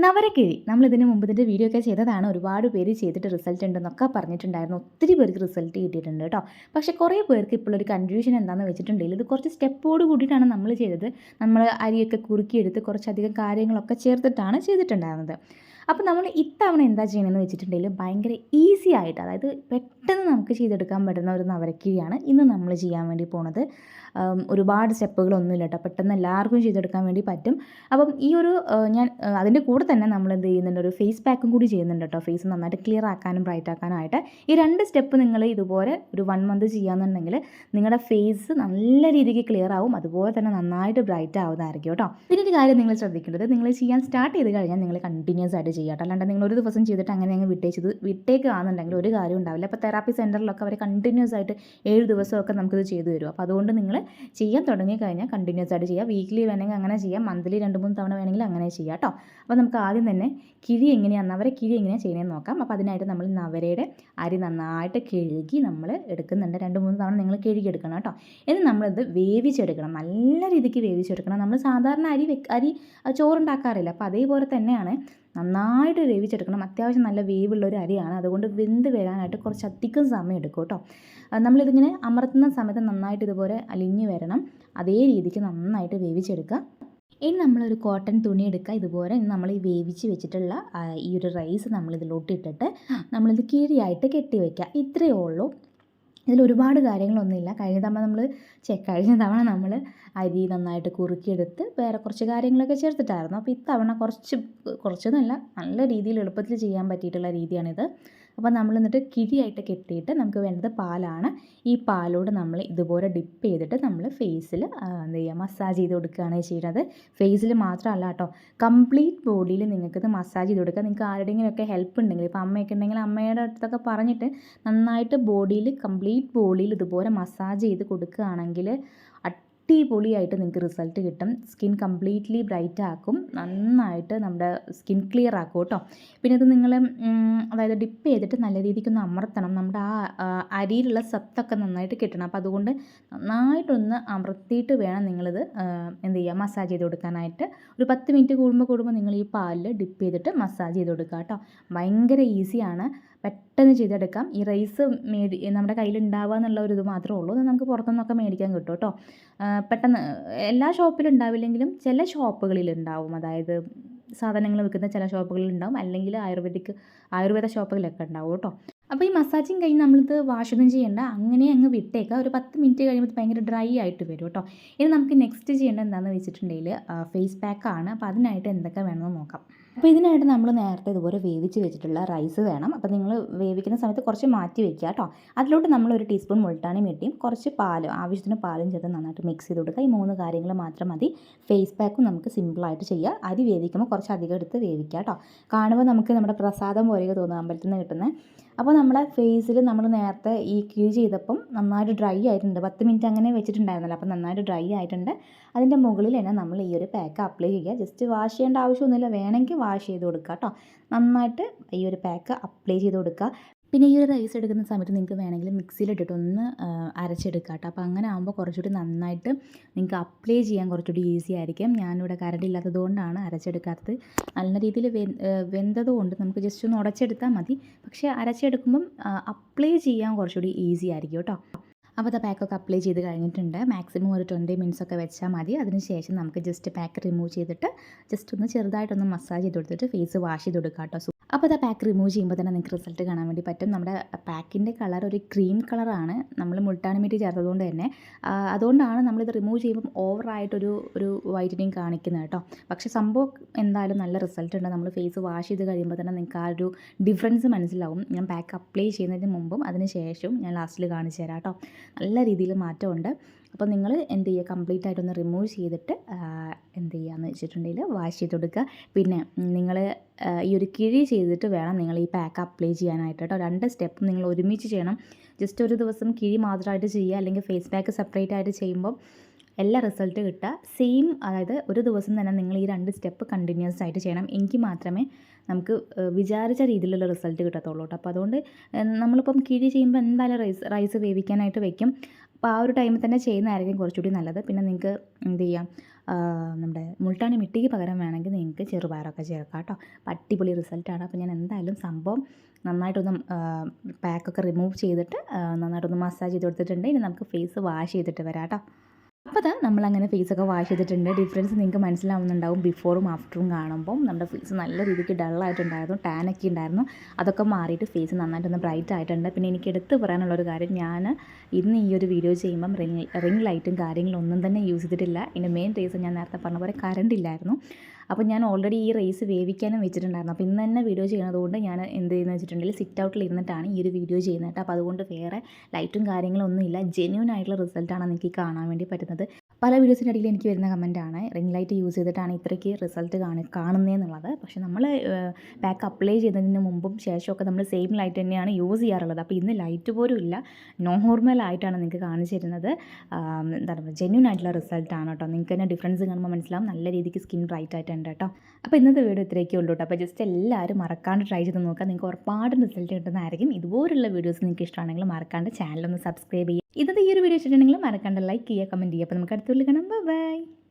നവരക്കിഴി നമ്മളിതിന് മുമ്പ് ഇതിൻ്റെ വീഡിയോ ഒക്കെ ചെയ്തതാണ്. ഒരുപാട് പേര് ചെയ്തിട്ട് റിസൾട്ട് ഉണ്ടെന്നൊക്കെ പറഞ്ഞിട്ടുണ്ടായിരുന്നു. ഒത്തിരി പേർക്ക് റിസൾട്ട് കിട്ടിയിട്ടുണ്ട് കേട്ടോ. പക്ഷേ കുറേ പേർക്ക് ഇപ്പോഴൊരു കൺഫ്യൂഷൻ എന്താണെന്ന് വെച്ചിട്ടുണ്ടെങ്കിൽ ഇത് കുറച്ച് സ്റ്റെപ്പോട് കൂടിയിട്ടാണ് നമ്മൾ ചെയ്തത്. നമ്മൾ അരിയൊക്കെ കുറുക്കിയെടുത്ത് കുറച്ചധികം കാര്യങ്ങളൊക്കെ ചേർത്തിട്ടാണ് ചെയ്തിട്ടുണ്ടായിരുന്നത്. അപ്പോൾ നമ്മൾ ഇത്തവണ എന്താ ചെയ്യണമെന്ന് വെച്ചിട്ടുണ്ടെങ്കിൽ ഭയങ്കര ഈസി ആയിട്ട്, അതായത് പെട്ടെന്ന് നമുക്ക് ചെയ്തെടുക്കാൻ പറ്റുന്ന ഒരു നവരക്കിഴിയാണ് ഇന്ന് നമ്മൾ ചെയ്യാൻ വേണ്ടി പോണത്. ഒരുപാട് സ്റ്റെപ്പുകളൊന്നുമില്ല കേട്ടോ, പെട്ടെന്ന് എല്ലാവർക്കും ചെയ്തെടുക്കാൻ വേണ്ടി പറ്റും. അപ്പം ഈ ഒരു ഞാൻ അതിൻ്റെ കൂടെ തന്നെ നമ്മൾ എന്ത് ചെയ്യുന്നുണ്ട്, ഒരു ഫേസ് പാക്കും കൂടി ചെയ്യുന്നുണ്ട് കേട്ടോ. ഫേസ് നന്നായിട്ട് ക്ലിയർ ആക്കാനും ബ്രൈറ്റ് ആക്കാനും ആയിട്ട് ഈ 2 സ്റ്റെപ്പ് നിങ്ങൾ ഇതുപോലെ ഒരു 1 മന്ത് ചെയ്യാന്നുണ്ടെങ്കിൽ നിങ്ങളുടെ ഫേസ് നല്ല രീതിക്ക് ക്ലിയർ ആവും, അതുപോലെ തന്നെ നന്നായിട്ട് ബ്രൈറ്റ് ആവുന്നതായിരിക്കും കേട്ടോ. ഇതിൻ്റെ കാര്യം നിങ്ങൾ ശ്രദ്ധിക്കേണ്ടത്, നിങ്ങൾ ചെയ്യാൻ സ്റ്റാർട്ട് ചെയ്ത് കഴിഞ്ഞാൽ നിങ്ങൾ കണ്ടിന്യൂസ് ആയിട്ട് ചെയ്യാം കേട്ടോ. അല്ലാണ്ട് നിങ്ങൾ ഒരു ദിവസം ചെയ്തിട്ട് അങ്ങനെ അങ്ങ് വിട്ടേക്കാണെന്നുണ്ടെങ്കിൽ ഒരു കാര്യം ഉണ്ടാവില്ല. അപ്പോൾ തെറാപ്പി സെൻറ്ററിലൊക്കെ അവർ കണ്ടിന്യൂസ് ആയിട്ട് 7 ദിവസമൊക്കെ നമുക്കിത് ചെയ്തു തരും. അപ്പോൾ അതുകൊണ്ട് നിങ്ങൾ ചെയ്യാൻ തുടങ്ങി കഴിഞ്ഞാൽ കണ്ടിന്യൂസ് ആയിട്ട് ചെയ്യുക. വീക്ക്ലി വേണമെങ്കിൽ അങ്ങനെ ചെയ്യാം, മന്ത്ലി 2-3 തവണ വേണമെങ്കിൽ അങ്ങനെ ചെയ്യാം കേട്ടോ. അപ്പോൾ നമുക്ക് ആദ്യം തന്നെ കിഴി എങ്ങനെയാണ്, നവര കിഴി എങ്ങനെയാണ് ചെയ്യുന്നതെന്ന് നോക്കാം. അപ്പോൾ അതിനായിട്ട് നമ്മൾ നവരയുടെ അരി നന്നായിട്ട് കഴുകി നമ്മൾ എടുക്കുന്നുണ്ട്. 2-3 തവണ നിങ്ങൾ കഴുകി എടുക്കണം കേട്ടോ. ഇനി നമ്മളിത് വേവിച്ചെടുക്കണം, നല്ല രീതിക്ക് വേവിച്ചെടുക്കണം. നമ്മൾ സാധാരണ അരി ചോറുണ്ടാക്കാറില്ല, അപ്പോൾ അതേപോലെ തന്നെയാണ് നന്നായിട്ട് വേവിച്ചെടുക്കണം. അത്യാവശ്യം നല്ല വേവുള്ള ഒരു അരിയാണ്, അതുകൊണ്ട് വെന്ത് വരാനായിട്ട് കുറച്ചധികം സമയം എടുക്കും കേട്ടോ. നമ്മളിതിങ്ങനെ അമർത്തുന്ന സമയത്ത് നന്നായിട്ട് ഇതുപോലെ അലിഞ്ഞ് വരണം, അതേ രീതിക്ക് നന്നായിട്ട് വേവിച്ചെടുക്കുക. ഇനി നമ്മളൊരു കോട്ടൺ തുണി എടുക്കുക. ഇതുപോലെ നമ്മൾ ഈ വേവിച്ച് വെച്ചിട്ടുള്ള ഈ ഒരു റൈസ് നമ്മളിതിലോട്ട് ഇട്ടിട്ട് നമ്മളിത് കീഴിയായിട്ട് കെട്ടി വയ്ക്കുക. ഇത്രയേ ഉള്ളൂ. ഇതിലൊരുപാട് കാര്യങ്ങളൊന്നുമില്ല. കഴിഞ്ഞ തവണ നമ്മൾ അരി നന്നായിട്ട് കുറുക്കിയെടുത്ത് വേറെ കുറച്ച് കാര്യങ്ങളൊക്കെ ചേർത്തിട്ടായിരുന്നു. അപ്പോൾ ഇത്തവണ കുറച്ചൊന്നുമല്ല, നല്ല രീതിയിൽ എളുപ്പത്തിൽ ചെയ്യാൻ പറ്റിയിട്ടുള്ള രീതിയാണിത്. അപ്പോൾ നമ്മൾ എന്നിട്ട് കിഴിയായിട്ട് കെട്ടിയിട്ട് നമുക്ക് വേണ്ടത് പാലാണ്. ഈ പാലോട് നമ്മൾ ഇതുപോലെ ഡിപ്പ് ചെയ്തിട്ട് നമ്മൾ ഫേസിൽ എന്ത് ചെയ്യുക, മസാജ് ചെയ്ത് കൊടുക്കുകയാണ് ചെയ്യുന്നത്. ഫേസിൽ മാത്രമല്ല കേട്ടോ, കംപ്ലീറ്റ് ബോഡിയിൽ നിങ്ങൾക്കിത് മസാജ് ചെയ്ത് കൊടുക്കുക. നിങ്ങൾക്ക് ആരുടെയെങ്കിലുമൊക്കെ ഹെൽപ്പ് ഉണ്ടെങ്കിൽ, ഇപ്പോൾ അമ്മയൊക്കെ ഉണ്ടെങ്കിൽ അമ്മയുടെ അടുത്തൊക്കെ പറഞ്ഞിട്ട് നന്നായിട്ട് കംപ്ലീറ്റ് ബോഡിയിൽ ഇതുപോലെ മസാജ് ചെയ്ത് കൊടുക്കുകയാണെങ്കിൽ അടിപൊളിയായിട്ട് നിങ്ങൾക്ക് റിസൾട്ട് കിട്ടും. സ്കിൻ കംപ്ലീറ്റ്ലി ബ്രൈറ്റ് ആക്കും, നന്നായിട്ട് നമ്മുടെ സ്കിൻ ക്ലിയർ ആക്കും കേട്ടോ. പിന്നെ ഇത് നിങ്ങൾ അതായത് ഡിപ്പ് ചെയ്തിട്ട് നല്ല രീതിക്കൊന്ന് അമർത്തണം. നമ്മുടെ അരിയിലുള്ള സത്തൊക്കെ നന്നായിട്ട് കിട്ടണം. അപ്പോൾ അതുകൊണ്ട് നന്നായിട്ടൊന്ന് അമർത്തിയിട്ട് വേണം നിങ്ങളിത് എന്ത് ചെയ്യുക, മസാജ് ചെയ്ത് കൊടുക്കാനായിട്ട്. ഒരു 10 മിനിറ്റ് കൂടുമ്പോൾ നിങ്ങൾ ഈ പാലിൽ ഡിപ്പ് ചെയ്തിട്ട് മസാജ് ചെയ്ത് കൊടുക്കുക കേട്ടോ. ഭയങ്കര ഈസിയാണ്, പെട്ടെന്ന് ചെയ്തെടുക്കാം. ഈ റൈസ് നമ്മുടെ കയ്യിലുണ്ടാവുക എന്നുള്ള ഒരു ഇത് മാത്രമേ ഉള്ളൂ. അത് നമുക്ക് പുറത്തുനിന്നൊക്കെ മേടിക്കാൻ കിട്ടും കേട്ടോ. പെട്ടെന്ന് എല്ലാ ഷോപ്പിലും ഉണ്ടാവില്ലെങ്കിലും ചില ഷോപ്പുകളിൽ ഉണ്ടാവും, അതായത് സാധനങ്ങൾ വിൽക്കുന്ന ചില ഷോപ്പുകളിൽ ഉണ്ടാവും, അല്ലെങ്കിൽ ആയുർവേദ ഷോപ്പുകളിലൊക്കെ ഉണ്ടാവും കേട്ടോ. അപ്പോൾ ഈ മസാജിങ് കഴിഞ്ഞ് നമ്മളിത് വാഷൊന്നും ചെയ്യേണ്ട, അങ്ങനെ അങ്ങ് വിട്ടേക്കുക. ഒരു 10 മിനിറ്റ് കഴിയുമ്പോൾ ഭയങ്കര ഡ്രൈ ആയിട്ട് വരും കേട്ടോ. ഇനി നമുക്ക് നെക്സ്റ്റ് ചെയ്യേണ്ടത് എന്താണെന്ന് വെച്ചിട്ടുണ്ടെങ്കിൽ ഫേസ് പാക്കാണ്. അപ്പോൾ അതിനായിട്ട് എന്തൊക്കെ വേണമെന്ന് നോക്കാം. അപ്പോൾ ഇതിനായിട്ട് നമ്മൾ നേരത്തെ ഇതുപോലെ വേവിച്ച് വെച്ചിട്ടുള്ള റൈസ് വേണം. അപ്പോൾ നിങ്ങൾ വേവിക്കുന്ന സമയത്ത് കുറച്ച് മാറ്റി വെക്കുക കേട്ടോ. അതിലോട്ട് നമ്മൾ 1 ടീസ്പൂൺ മുൾട്ടാണി മിട്ടിയും കുറച്ച് ആവശ്യത്തിന് പാലും ചേർത്ത് നന്നായിട്ട് മിക്സ് ചെയ്ത് കൊടുക്കുക. ഈ 3 കാര്യങ്ങൾ മാത്രം മതി. ഫേസ് പാക്കും നമുക്ക് സിമ്പിളായിട്ട് ചെയ്യുക. അരി വേവിക്കുമ്പോൾ കുറച്ച് അധികം എടുത്ത് വേവിക്കുക കേട്ടോ. കാണുമ്പോൾ നമുക്ക് നമ്മുടെ പ്രസാദം പോലെയൊക്കെ തോന്നും, അമ്പലത്തിൽ നിന്ന് കിട്ടുന്നത്. അപ്പോൾ നമ്മുടെ ഫേസിൽ നമ്മൾ നേരത്തെ ഈ കിഴി ചെയ്തപ്പം നന്നായിട്ട് ഡ്രൈ ആയിട്ടുണ്ട്. 10 മിനിറ്റ് അങ്ങനെ വെച്ചിട്ടുണ്ടായിരുന്നല്ലോ, അപ്പോൾ നന്നായിട്ട് ഡ്രൈ ആയിട്ടുണ്ട്. അതിൻ്റെ മുകളിൽ തന്നെ നമ്മൾ ഈ ഒരു പാക്ക് അപ്ലൈ ചെയ്യുക. ജസ്റ്റ് വാഷ് ചെയ്യേണ്ട ആവശ്യമൊന്നുമില്ല, വേണമെങ്കിൽ വാഷ് ചെയ്ത് കൊടുക്കുക കേട്ടോ. നന്നായിട്ട് ഈ ഒരു പാക്ക് അപ്ലൈ ചെയ്ത് കൊടുക്കുക. പിന്നെ ഈ ഒരു റൈസ് എടുക്കുന്ന സമയത്ത് നിങ്ങൾക്ക് വേണമെങ്കിൽ മിക്സിയിലിട്ടിട്ട് ഒന്ന് അരച്ചെടുക്കുക കേട്ടോ. അപ്പോൾ അങ്ങനെ ആകുമ്പോൾ കുറച്ചുകൂടി നന്നായിട്ട് നിങ്ങൾക്ക് അപ്ലൈ ചെയ്യാൻ കുറച്ചുകൂടി ഈസി ആയിരിക്കും. ഞാനിവിടെ കറണ്ട് ഇല്ലാത്തത് കൊണ്ടാണ് അരച്ചെടുക്കാത്തത്. നല്ല രീതിയിൽ വെന്തത് കൊണ്ട് നമുക്ക് ജസ്റ്റ് ഒന്ന് ഉടച്ചെടുത്താൽ മതി. പക്ഷേ അരച്ചെടുക്കുമ്പം അപ്ലൈ ചെയ്യാൻ കുറച്ചുകൂടി ഈസി ആയിരിക്കും കേട്ടോ. അപ്പോൾ അത് പാക്കൊക്കെ അപ്ലൈ ചെയ്ത് കഴിഞ്ഞിട്ടുണ്ട്. മാക്സിമം ഒരു 20 മിനിറ്റ്സ് ഒക്കെ വെച്ചാൽ മതി. അതിനുശേഷം നമുക്ക് ജസ്റ്റ് പാക്ക് റിമൂവ് ചെയ്തിട്ട് ജസ്റ്റ് ഒന്ന് ചെറുതായിട്ടൊന്ന് മസാജ് ചെയ്ത് കൊടുത്തിട്ട് ഫേസ് വാഷ് ചെയ്ത് കൊടുക്കുക കേട്ടോ. അപ്പോൾ അത് പാക്ക് റിമൂവ് ചെയ്യുമ്പോൾ തന്നെ നിങ്ങൾക്ക് റിസൾട്ട് കാണാൻ വേണ്ടി പറ്റും. നമ്മുടെ പാക്കിൻ്റെ കളർ ഒരു ക്രീം കളറാണ്, നമ്മൾ മുൾട്ടാണി മിട്ടി ചേർത്തതുകൊണ്ട് തന്നെ. അതുകൊണ്ടാണ് നമ്മളിത് റിമൂവ് ചെയ്യുമ്പം ഓവറായിട്ടൊരു വൈറ്റനിങ് കാണിക്കുന്നത് കേട്ടോ. പക്ഷേ സംഭവം എന്തായാലും നല്ല റിസൾട്ട് ഉണ്ട്. നമ്മൾ ഫേസ് വാഷ് ചെയ്ത് കഴിയുമ്പോൾ തന്നെ നിങ്ങൾക്ക് ആ ഒരു ഡിഫറൻസ് മനസ്സിലാവും. ഞാൻ പാക്ക് അപ്ലൈ ചെയ്യുന്നതിന് മുമ്പും അതിന് ശേഷവും ഞാൻ ലാസ്റ്റിൽ കാണിച്ചു തരാം കേട്ടോ. നല്ല രീതിയിൽ മാറ്റമുണ്ട്. അപ്പോൾ നിങ്ങൾ എന്ത് ചെയ്യുക, കംപ്ലീറ്റ് ആയിട്ടൊന്ന് റിമൂവ് ചെയ്തിട്ട് എന്ത് ചെയ്യുകയെന്ന് വെച്ചിട്ടുണ്ടെങ്കിൽ വാഷ് ചെയ്ത് കൊടുക്കുക. പിന്നെ നിങ്ങൾ ഈ ഒരു കിഴി ചെയ്തിട്ട് വേണം നിങ്ങൾ ഈ പാക്ക് അപ്ലൈ ചെയ്യാനായിട്ട് കേട്ടോ. 2 സ്റ്റെപ്പും നിങ്ങൾ ഒരുമിച്ച് ചെയ്യണം. ജസ്റ്റ് ഒരു ദിവസം കിഴി മാത്രമായിട്ട് ചെയ്യുക, അല്ലെങ്കിൽ ഫേസ് പാക്ക് സെപ്പറേറ്റ് ആയിട്ട് ചെയ്യുമ്പോൾ എല്ലാ റിസൾട്ട് കിട്ടുക സെയിം. അതായത് ഒരു ദിവസം തന്നെ നിങ്ങൾ ഈ 2 സ്റ്റെപ്പ് കണ്ടിന്യൂസ് ആയിട്ട് ചെയ്യണം, എങ്കിൽ മാത്രമേ നമുക്ക് വിചാരിച്ച രീതിയിലുള്ള റിസൾട്ട് കിട്ടത്തുള്ളൂ കേട്ടോ. അപ്പോൾ അതുകൊണ്ട് നമ്മളിപ്പം കിഴി ചെയ്യുമ്പോൾ എന്തായാലും റൈസ് വേവിക്കാനായിട്ട് വെക്കും. അപ്പോൾ ആ ഒരു ടൈമിൽ തന്നെ ചെയ്യുന്നതായിരിക്കും കുറച്ചുകൂടി നല്ലത്. പിന്നെ നിങ്ങൾക്ക് എന്ത് ചെയ്യാം, നമ്മുടെ മുൾട്ടാണി മിട്ടിക്ക് പകരം വേണമെങ്കിൽ നിങ്ങൾക്ക് ചെറുപയറൊക്കെ ചേർക്കാം കേട്ടോ. അടിപൊളി റിസൾട്ടാണ്. അപ്പോൾ ഞാൻ എന്തായാലും സംഭവം നന്നായിട്ടൊന്ന് പാക്കൊക്കെ റിമൂവ് ചെയ്തിട്ട് നന്നായിട്ടൊന്ന് മസാജ് ചെയ്ത് കൊടുത്തിട്ടുണ്ട്. ഇനി നമുക്ക് ഫേസ് വാഷ് ചെയ്തിട്ട് വരാം കേട്ടോ. അപ്പോൾ നമ്മളങ്ങനെ ഫേസൊക്കെ വാഷ് ചെയ്തിട്ടുണ്ട്. ഡിഫറൻസ് നിങ്ങൾക്ക് മനസ്സിലാവുന്നുണ്ടാവും ബിഫോറും ആഫ്റ്ററും കാണുമ്പം. നമ്മുടെ ഫേസ് നല്ല രീതിക്ക് ഡള്ളായിട്ടുണ്ടായിരുന്നു, ടാനൊക്കെ ഉണ്ടായിരുന്നു. അതൊക്കെ മാറിയിട്ട് ഫേസ് നന്നായിട്ടൊന്ന് ബ്രൈറ്റ് ആയിട്ടുണ്ട്. പിന്നെ എനിക്ക് എടുത്ത് പറയാനുള്ളൊരു കാര്യം, ഞാൻ ഇന്ന് ഈ ഒരു വീഡിയോ ചെയ്യുമ്പം റിംഗ് ലൈറ്റും കാര്യങ്ങളും ഒന്നും തന്നെ യൂസ് ചെയ്തിട്ടില്ല. ഇതിൻ്റെ മെയിൻ റീസൺ ഞാൻ നേരത്തെ പറഞ്ഞ പോലെ കറണ്ട് ഇല്ലായിരുന്നു. അപ്പോൾ ഞാൻ ഓൾറെഡി ഈ റൈസ് വേവിക്കാനും വെച്ചിട്ടുണ്ടായിരുന്നു. അപ്പോൾ ഇന്ന് തന്നെ വീഡിയോ ചെയ്യുന്നതുകൊണ്ട് ഞാൻ എന്ത് ചെയ്യുന്നത് വെച്ചിട്ടുണ്ടെങ്കിൽ സിറ്റ് ഔട്ടിൽ ഇരുന്നിട്ടാണ് ഈ ഒരു വീഡിയോ ചെയ്യുന്നത് കേട്ടോ. അപ്പോൾ അതുകൊണ്ട് വേറെ ലൈറ്റും കാര്യങ്ങളൊന്നും ഇല്ല. ജെന്യൂൻ ആയിട്ടുള്ള റിസൾട്ടാണ് എനിക്ക് കാണാൻ വേണ്ടി പറ്റുന്നത്. പല വീഡിയോസിൻ്റെ ഇടയിൽ എനിക്ക് വരുന്ന കമൻറ്റാണ് റിംഗ് ലൈറ്റ് യൂസ് ചെയ്തിട്ടാണ് ഇത്രയ്ക്ക് റിസൾട്ട് കാണുന്നതെന്നുള്ളത്. പക്ഷേ നമ്മൾ പാക്ക് അപ്ലൈ ചെയ്തതിന് മുമ്പും ശേഷമൊക്കെ നമ്മൾ സെയിം ലൈറ്റ് തന്നെയാണ് യൂസ് ചെയ്യാറുള്ളത്. അപ്പോൾ ഇന്ന് ലൈറ്റ് പോലും ഇല്ല, നോർമലായിട്ടാണ് നിങ്ങൾക്ക് കാണിച്ചു തരുന്നത്. എന്താ പറയുക, ജെന്യൂൻ ആയിട്ടുള്ള റിസൾട്ടാണ് കേട്ടോ. നിങ്ങൾക്ക് തന്നെ ഡിഫറൻസ് കാണുമ്പോൾ മനസ്സിലാവും. നല്ല രീതിക്ക് സ്കിൻ ബ്രൈറ്റ് ആയിട്ടുണ്ട് കേട്ടോ. അപ്പോൾ ഇന്നത്തെ വീഡിയോ ഇത്രയൊക്കെ ഉള്ളൂ കേട്ടോ. അപ്പോൾ ജസ്റ്റ് എല്ലാവരും മറക്കാണ്ട് ട്രൈ ചെയ്ത് നോക്കുക. നിങ്ങൾക്ക് ഒരുപാട് റിസൾട്ട് കിട്ടുന്നതായിരിക്കും. ഇതുപോലുള്ള വീഡിയോസ് നിങ്ങൾക്ക് ഇഷ്ടമാണെങ്കിൽ മറക്കാണ്ട് ചാനലൊന്ന് സബ്സ്ക്രൈബ് ചെയ്യുക. ഇന്നത്തെ ഈ ഒരു വീഡിയോ ഇഷ്ടമാണെങ്കിൽ മറക്കാണ്ട് ലൈക്ക് ചെയ്യുക, കമൻറ്റ് ചെയ്യുക. അപ്പോൾ നമുക്ക് അടുത്ത വീഡിയോയിൽ കാണാം. ബൈ.